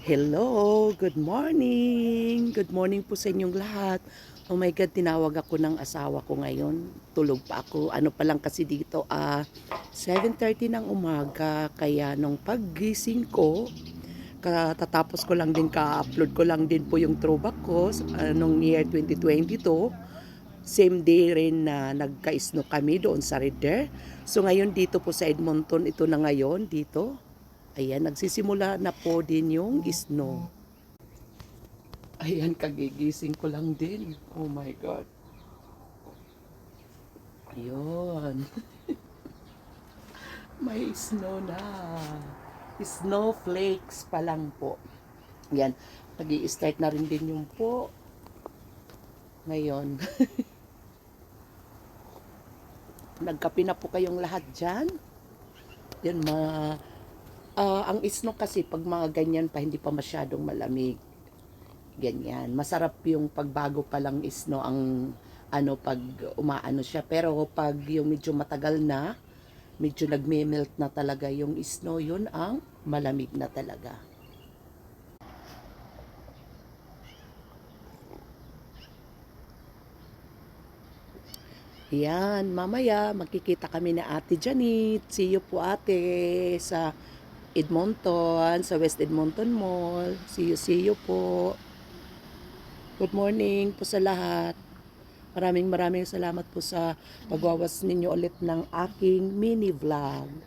Hello, good morning. Good morning po sa inyong lahat. Oh my God, tinawag ako ng asawa ko ngayon. Tulog pa ako. Ano pa lang kasi dito, 7:30 ng umaga. Kaya nung paggising ko, katatapos ko lang din, ka-upload ko lang din po yung throwback ko nung year 2022. Same day rin na nagka-snow kami doon sa Red. So ngayon dito po sa Edmonton, ito na ngayon dito. Ayan, nagsisimula na po din yung snow. Ayan, kagigising ko lang din. Oh my God. Ayun. May snow na. Snowflakes pa lang po. Yan. Nag-i-start na rin din yung po. Ngayon. Nagkape na po kayong lahat dyan. Yan, ang snow kasi pag mga ganyan pa, hindi pa masyadong malamig. Ganyan. Masarap yung pagbago pa lang snow ang pag umaano siya. Pero pag yung medyo matagal na, medyo nagme-melt na talaga yung snow, yun ang malamig na talaga. Yan, mamaya magkikita kami na Ate Janet. See you po ate sa Edmonton, sa West Edmonton Mall. See you po. Good morning po sa lahat. Maraming salamat po sa pagwawas ninyo ulit ng aking mini vlog.